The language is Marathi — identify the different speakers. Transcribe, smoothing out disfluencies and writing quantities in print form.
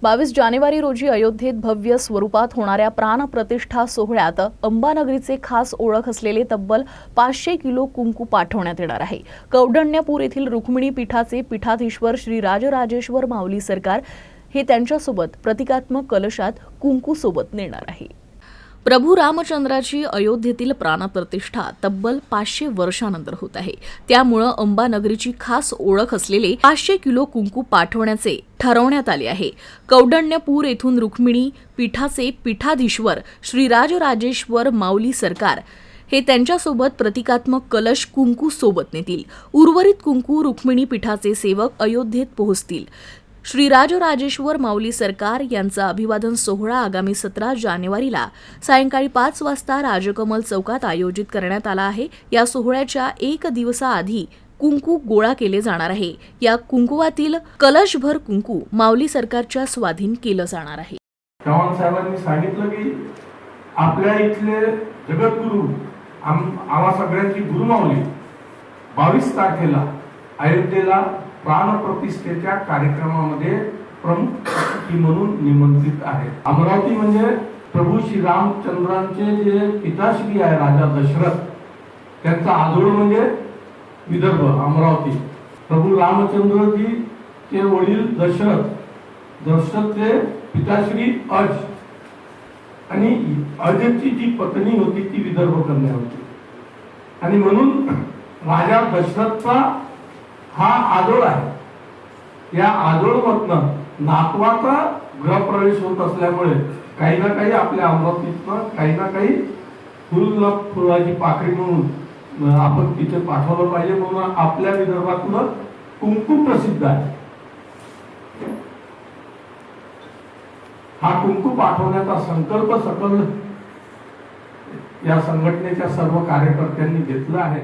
Speaker 1: 22 जानेवारी रोजी अयोध्येत भव्य स्वरूपात होणाऱ्या प्राणप्रतिष्ठा सोहळ्यात अंबानगरीचे खास ओळख असलेले तब्बल 500 किलो कुंकू पाठवण्यात येणार आहे। कौंडण्यपूर येथील रुक्मिणी पीठाचे पीठाधीश्वर श्री राजराजेश्वर माऊली सरकार हे त्यांच्यासोबत प्रतिकात्मक कलशात कुंकू सोबत नेणार आहे। प्रभू रामचंद्राची अयोध्येतील प्राणप्रतिष्ठा तब्बल 500 वर्षानंतर होत आहे। त्यामुळे अंबानगरीची खास ओळख असलेले 500 किलो कुंकू पाठवण्याचे ठरवण्यात आले आहे। कौंडण्यपूर येथून रुक्मिणी पीठाचे पीठाधीश्वर श्री राजराजेश्वर माऊली सरकार हे त्यांच्यासोबत प्रतिकात्मक कलश कुंकू सोबत नेतील। उर्वरित कुंकू रुक्मिणी पीठाचे सेवक अयोध्येत पोहोचतील। श्री राजराजेश्वर माऊली सरकार यांचा अभिवादन सोहळा आगामी 17 जानेवारीला सायंकाळी 5 वाजता राजकमल चौकात आयोजित करण्यात आला आहे। या सोहळ्याच्या एक दिवसाआधी कुंकू गोळा केले जाणार आहे। या कुंकुवातील कलशभर कुंकू माऊली सरकारच्या स्वाधीन केलं जाणार आहे।
Speaker 2: चव्हाण साहेबांनी सांगितलं की आपल्या इथले जगद्गुरू आम्हा सगळ्यांची गुरुमाऊली 22 तारखेला अयोध्येला प्राणप्रतिष्ठेच्या कार्यक्रमामध्ये प्रमुख अतिथी म्हणून निमंत्रित आहेत। अमरावती म्हणजे प्रभू श्री रामचंद्रांचे जे पिताश्री आहे राजा दशरथ त्यांचा आजोळ म्हणजे विदर्भ अमरावती। प्रभू रामचंद्रजी चे वडील दशरथचे पिताश्री अज आणि अजची जी पत्नी होती ती विदर्भ कन्या होती आणि म्हणून राजा दशरथचा हा आजोळ आहे। या आजोळमधनं नातवाचा गृहप्रवेश होत असल्यामुळे काही ना काही आपल्या अमरावतीतनं काही ना काही फुलाची पाकळी म्हणून आपण तिथे पाठवलं पाहिजे। म्हणून आपल्या विदर्भातलं कुंकू प्रसिद्ध आहे। हा कुंकू पाठवण्याचा संकल्प सकल या संघटनेच्या सर्व कार्यकर्त्यांनी घेतला आहे।